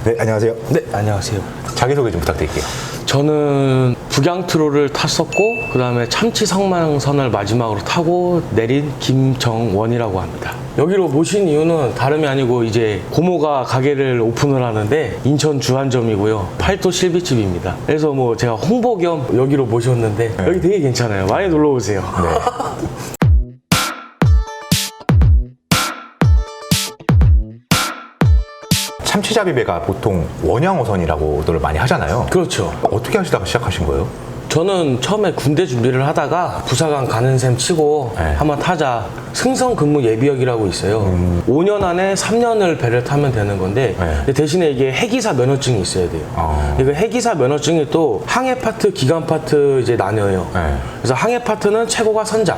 네, 안녕하세요. 네, 안녕하세요. 자기소개 좀 부탁드릴게요. 저는 북양트로를 탔었고 그 다음에 참치 성망선을 마지막으로 타고 내린 김정원이라고 합니다. 여기로 모신 이유는 다름이 아니고 이제 고모가 가게를 오픈을 하는데 인천 주안점이고요. 팔도 실비집입니다. 그래서 뭐 제가 홍보 겸 여기로 모셨는데 네. 여기 되게 괜찮아요. 많이 놀러 오세요. 네. 참치잡이배가 보통 원양어선이라고들 많이 하잖아요. 그렇죠. 어떻게 하시다가 시작하신 거예요? 저는 처음에 군대 준비를 하다가 부사관 가는 셈 치고 네. 한번 타자. 승선 근무 예비역이라고 있어요. 5년 안에 3년을 배를 타면 되는 건데 네. 대신에 이게 해기사 면허증이 있어야 돼요. 이거 해기사 면허증이 또 항해 파트, 기간 파트 이제 나뉘어요. 네. 그래서 항해 파트는 최고가 선장,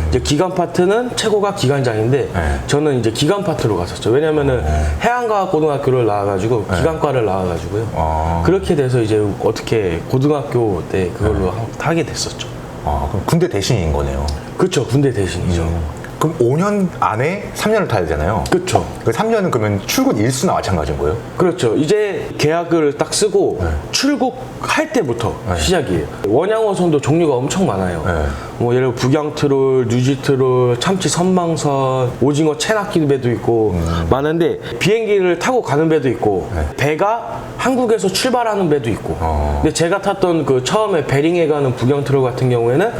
이제 기간 파트는 최고가 기관장인데 네. 저는 이제 기간 파트로 갔었죠. 왜냐면은 해안과학고등학교를 나와가지고 기간과를 나와가지고요. 그렇게 돼서 이제 어떻게 고등학교 때 그걸로 하게 됐었죠. 그럼 군대 대신인 거네요. 그렇죠. 군대 대신이죠. 그럼 5년 안에 3년을 타야 되잖아요. 그렇죠. 그 3년은 그러면 출근 일수나 마찬가지인 거예요? 그렇죠. 이제 계약을 딱 쓰고 출국할 때부터 시작이에요. 원양어선도 종류가 엄청 많아요. 네. 뭐 예를 들어 북양트롤, 뉴지트롤, 참치 선망선, 오징어 채낚기 배도 있고 많은데 비행기를 타고 가는 배도 있고 배가 한국에서 출발하는 배도 있고. 근데 제가 탔던 그 처음에 베링에 가는 북양트롤 같은 경우에는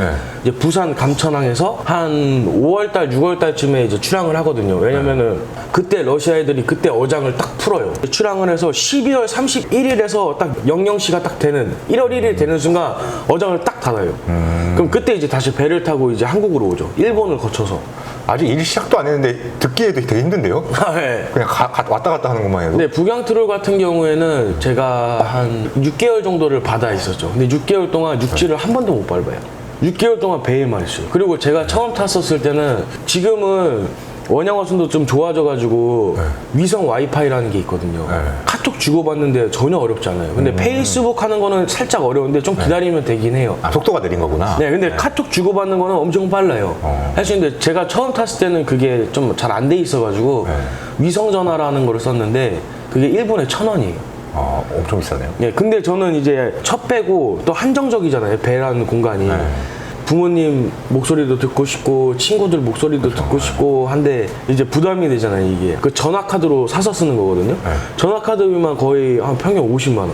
이제 부산 감천항에서 한 5월달, 6월달쯤에 이제 출항을 하거든요. 왜냐면은 그때 러시아 애들이 그때 어장을 딱 풀어요. 출항을 해서 12월 31일에서 딱 00시가 딱 되는 1월 1일 되는 순간 어장을 딱 닫아요. 그럼 그때 이제 다시 배를 타고 이제 한국으로 오죠. 일본을 거쳐서. 아직 일 시작도 안 했는데 듣기에도 되게 힘든데요? 네. 그냥 왔다 갔다 하는 것만 해도? 근데 북양트롤 같은 경우에는 제가 한 6개월 정도를 바다에 있었죠. 근데 6개월 동안 육지를 한 번도 못 밟아요. 6개월 동안 배에만 있어요. 그리고 제가 처음 탔었을 때는 지금은 원양어선도 좀 좋아져가지고 위성 와이파이라는 게 있거든요. 카톡 주고받는데 전혀 어렵지 않아요. 근데 페이스북 하는 거는 살짝 어려운데 좀 기다리면 되긴 해요. 속도가 느린 거구나. 네, 근데 카톡 주고받는 거는 엄청 빨라요. 할 수 있는데 제가 처음 탔을 때는 그게 좀 잘 안 돼 있어가지고 위성 전화라는 걸 썼는데 그게 1분에 1,000원이에요. 엄청 비싸네요. 네, 근데 저는 이제 첫 배고 또 한정적이잖아요. 배라는 공간이. 부모님 목소리도 듣고 싶고 친구들 목소리도 듣고 싶고 한데 이제 부담이 되잖아요. 이게 그 전화카드로 사서 쓰는 거거든요. 전화카드비만 거의 한 평균 50만 원.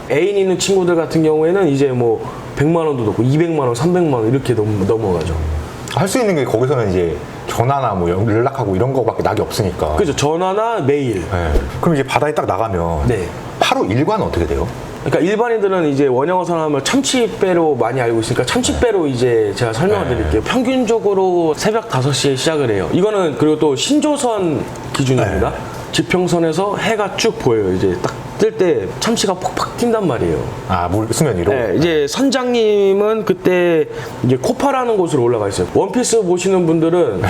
애인 있는 친구들 같은 경우에는 이제 뭐 100만 원도 넘고 200만 원, 300만 원 이렇게 넘어가죠. 할 수 있는 게 거기서는 이제 전화나 뭐 연락하고 이런 거밖에 낙이 없으니까. 그죠. 전화나 메일. 그럼 이제 바다에 딱 나가면 네. 하루 일과는 어떻게 돼요? 그러니까 일반인들은 이제 원양어선 하면 참치배로 많이 알고 있으니까 참치배로 이제 제가 설명을 드릴게요. 평균적으로 새벽 5시에 시작을 해요. 이거는 그리고 또 신조선 기준입니다. 지평선에서 해가 쭉 보여요. 이제 딱 뜰 때 참치가 퍽퍽 튄단 말이에요. 물 수면 위로? 네, 이제 선장님은 그때 이제 코파라는 곳으로 올라가 있어요. 원피스 보시는 분들은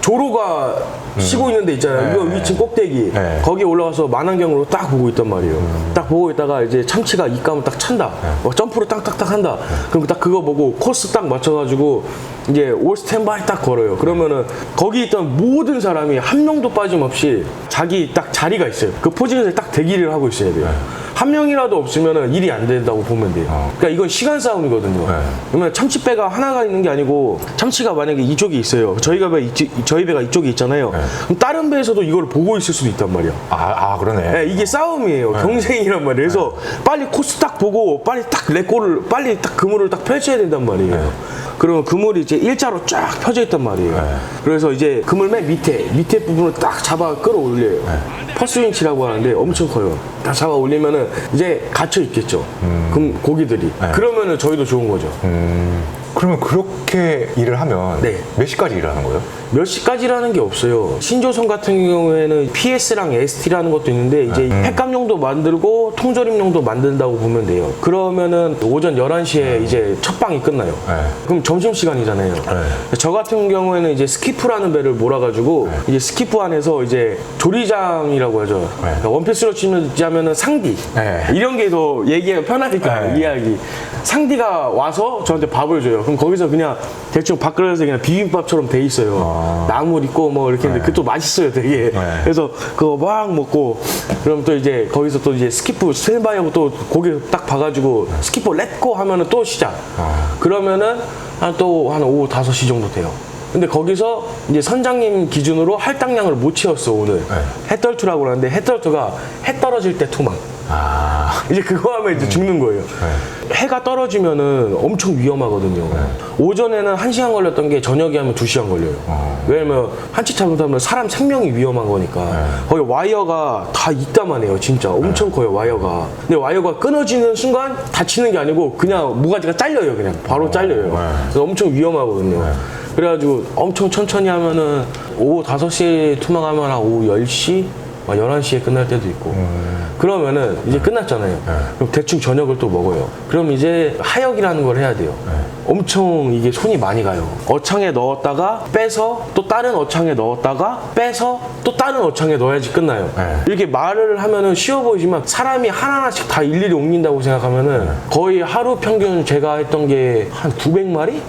조로가 쉬고 있는 데 있잖아요. 이거 위층 꼭대기. 거기에 올라가서 만안경으로 딱 보고 있단 말이에요. 딱 보고 있다가 이제 참치가 입감을 딱 찬다. 점프를 딱딱딱 한다. 그럼 딱 그거 보고 코스 딱 맞춰가지고 이제 올 스탠바이 딱 걸어요. 그러면은 거기 있던 모든 사람이 한 명도 빠짐없이 자기 딱 자리가 있어요. 그 포지션에 딱 대기를 하고 있어야 돼요. 한 명이라도 없으면 일이 안 된다고 보면 돼요. 그러니까 이건 시간 싸움이거든요. 그러면 참치배가 하나가 있는 게 아니고 참치가 만약에 이쪽에 있어요. 저희 배가 이쪽에 있잖아요. 그럼 다른 배에서도 이걸 보고 있을 수도 있단 말이야. 그러네. 네, 이게 싸움이에요. 경쟁이란 말이에요. 그래서 빨리 코스 딱 보고 빨리 딱 레꼬를 빨리 딱 그물을 딱 펼쳐야 된단 말이에요. 그러면 그물이 이제 일자로 쫙 펴져 있단 말이에요. 그래서 이제 그물 맨 밑에 부분을 딱 잡아 끌어올려요. 퍼스윈치라고 하는데 엄청 커요. 딱 잡아 올리면은 이제 갇혀 있겠죠. 그럼 고기들이. 그러면은 저희도 좋은 거죠. 그러면 그렇게 일을 하면 몇 시까지 일을 하는 거예요? 몇 시까지라는 게 없어요. 신조선 같은 경우에는 PS랑 ST라는 것도 있는데 이제 횟감용도 만들고 통조림용도 만든다고 보면 돼요. 그러면은 오전 11시에 이제 첫 방이 끝나요. 그럼 점심시간이잖아요. 저 같은 경우에는 이제 스키프라는 배를 몰아가지고 이제 스키프 안에서 이제 조리장이라고 하죠. 그러니까 원피스로 치자면은 상디. 이런 게 더 얘기하기 편하니까 이야기. 상디가 와서 저한테 밥을 줘요. 그럼 거기서 그냥 대충 밥그릇에 그냥 비빔밥처럼 돼 있어요. 나물 있고 뭐 이렇게 했는데 그것도 맛있어요 되게. 그래서 그거 막 먹고 그럼 또 이제 거기서 또 이제 스키프 스탠바이하고 또 고기 딱 봐가지고 스키프 렛고 하면은 또 시작. 그러면은 한 오후 5시 정도 돼요. 근데 거기서 이제 선장님 기준으로 할당량을 못 채웠어 오늘. 해떨투라고 그러는데 해떨투가 해 떨어질 때 투망. 이제 그거 하면 이제 죽는 거예요. 해가 떨어지면은 엄청 위험하거든요. 오전에는 1시간 걸렸던 게 저녁에 하면 2시간 걸려요. 왜냐면 한치 잘못하면 사람 생명이 위험한 거니까. 거기 와이어가 다 있다만 해요. 진짜 엄청 커요 와이어가. 근데 와이어가 끊어지는 순간 다치는 게 아니고 그냥 모가지가 잘려요. 그냥 바로 잘려요. 그래서 엄청 위험하거든요. 그래가지고 엄청 천천히 하면은 오후 5시에 투망하면 한 오후 10시? 11시에 끝날 때도 있고. 그러면은 이제 끝났잖아요. 그럼 대충 저녁을 또 먹어요. 그럼 이제 하역이라는 걸 해야 돼요. 엄청 이게 손이 많이 가요. 어창에 넣었다가 빼서 또 다른 어창에 넣었다가 빼서 또 다른 어창에 넣어야지 끝나요. 이렇게 말을 하면은 쉬워 보이지만 사람이 하나하나씩 다 일일이 옮긴다고 생각하면은 거의 하루 평균 제가 했던 게 한 900마리?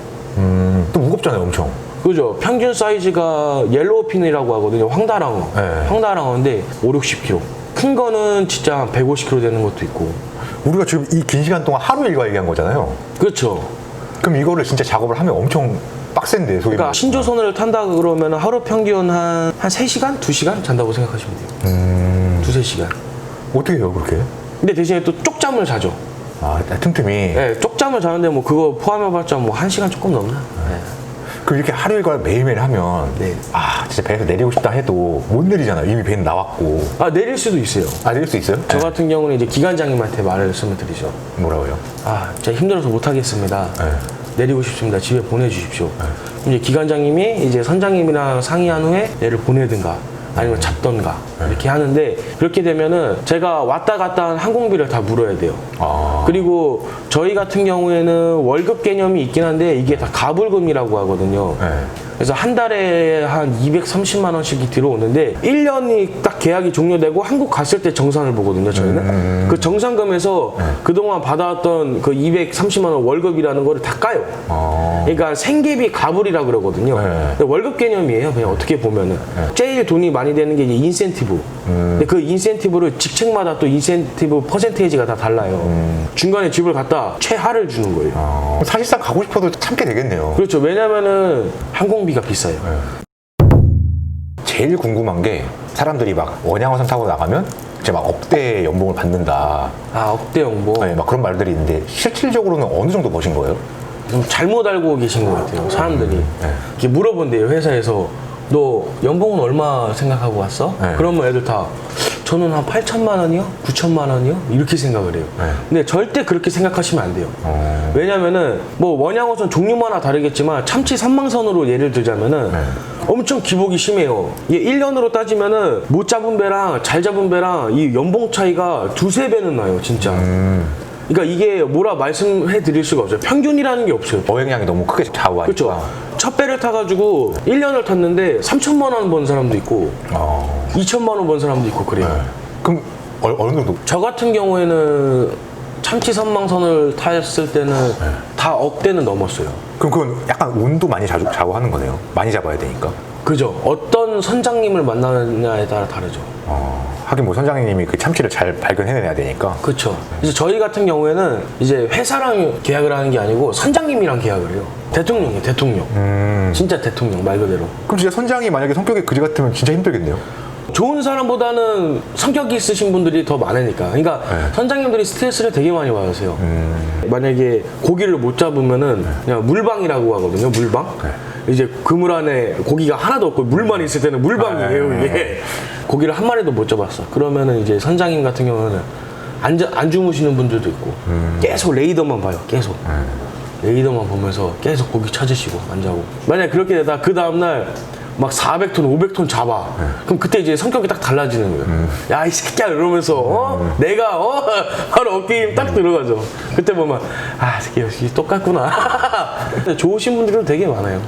또 무겁잖아요, 엄청. 그죠. 평균 사이즈가 옐로우핀이라고 하거든요. 황다랑어. 황다랑어인데 5-60kg. 큰 거는 진짜 한 150kg 되는 것도 있고. 우리가 지금 이 긴 시간 동안 하루 일과 얘기한 거잖아요. 그렇죠. 그럼 이거를 진짜 작업을 하면 엄청 빡센데, 소위 그러니까 신조선을 탄다 그러면 하루 평균 한 3시간? 2시간 잔다고 생각하시면 돼요. 2-3시간. 어떻게 해요, 그렇게? 근데 대신에 또 쪽잠을 자죠. 틈틈이. 네, 쪽잠을 자는데 뭐 그거 포함해봤자 뭐 1시간 조금 넘나? 네. 그럼 이렇게 하루 일과 매일매일 하면 진짜 배에서 내리고 싶다 해도 못 내리잖아요. 이미 배는 나왔고. 내릴 수도 있어요. 내릴 수 있어요? 저 같은 경우는 이제 기관장님한테 말씀을 드리죠. 뭐라고요? 제가 힘들어서 못 하겠습니다. 내리고 싶습니다. 집에 보내주십시오. 이제 기관장님이 이제 선장님이랑 상의한 후에 얘를 보내든가 아니면 잡던가 이렇게 하는데, 그렇게 되면은 제가 왔다 갔다 한 항공비를 다 물어야 돼요. 그리고 저희 같은 경우에는 월급 개념이 있긴 한데 이게 다 가불금이라고 하거든요. 그래서 한 달에 한 230만 원씩이 들어오는데 1년이 딱 계약이 종료되고 한국 갔을 때 정산을 보거든요. 저희는 그 정산금에서 그동안 받아왔던 그 230만 원 월급이라는 거를 다 까요. 그러니까 생계비 가불이라 그러거든요. 월급 개념이에요. 그냥 어떻게 보면은 제일 돈이 많이 되는 게 이제 인센티브. 근데 그 인센티브를 직책마다 또 인센티브 퍼센테이지가 다 달라요. 중간에 집을 갖다 최하를 주는 거예요. 사실상 가고 싶어도 참게 되겠네요. 그렇죠. 왜냐면은 항공비가 비싸요. 제일 궁금한 게 사람들이 막 원양어선 타고 나가면 이제 막 억대 연봉을 받는다. 억대 연봉. 막 그런 말들이 있는데 실질적으로는 어느 정도 버신 거예요? 좀 잘못 알고 계신 것 같아요. 사람들이 이렇게 물어본대요. 회사에서 너 연봉은 얼마 생각하고 왔어? 그러면 애들 다 저는 한 8천만 원이요? 9천만 원이요? 이렇게 생각을 해요. 근데 절대 그렇게 생각하시면 안 돼요. 왜냐면은 뭐 원양어선 종류마다 다르겠지만 참치 산망선으로 예를 들자면은 엄청 기복이 심해요. 이게 1년으로 따지면은 못 잡은 배랑 잘 잡은 배랑 이 연봉 차이가 2-3배는 나요, 진짜. 그러니까 이게 뭐라 말씀해 드릴 수가 없어요. 평균이라는 게 없어요. 어획량이 너무 크게 좌우하니까. 그렇죠. 첫 배를 타가지고 1년을 탔는데 3천만 원 번 사람도 있고 2천만 원 번 사람도 있고 그래요. 그럼 어느 정도? 저 같은 경우에는 참치 선망선을 탔을 때는 다 억대는 넘었어요. 그럼 그건 약간 운도 많이 좌우하는 거네요. 많이 잡아야 되니까. 그죠. 어떤 선장님을 만나느냐에 따라 다르죠. 하긴 뭐 선장님이 그 참치를 잘 발견해내야 되니까. 그렇죠. 그래서 저희 같은 경우에는 이제 회사랑 계약을 하는 게 아니고 선장님이랑 계약을 해요. 대통령이에요, 대통령. 진짜 대통령 말 그대로. 그럼 진짜 선장이 만약에 성격이 그지 같으면 진짜 힘들겠네요. 좋은 사람보다는 성격이 있으신 분들이 더 많으니까. 그러니까 선장님들이 스트레스를 되게 많이 받으세요. 만약에 고기를 못 잡으면은 그냥 물방이라고 하거든요. 물방. 이제 그물 안에 고기가 하나도 없고 물만 있을 때는 물방이에요. 이게 고기를 한 마리도 못 잡았어. 그러면은 이제 선장님 같은 경우는 안 주무시는 분들도 있고 계속 레이더만 봐요. 계속 레이더만 보면서 계속 고기 찾으시고 안 자고. 만약 그렇게 되다 그 다음날 막 400톤, 500톤 잡아. 그럼 그때 이제 성격이 딱 달라지는 거예요. 야, 이 새끼야, 이러면서, 내가, 바로 어깨 힘 딱 들어가죠. 그때 보면, 새끼 역시 똑같구나. 근데 좋으신 분들은 되게 많아요.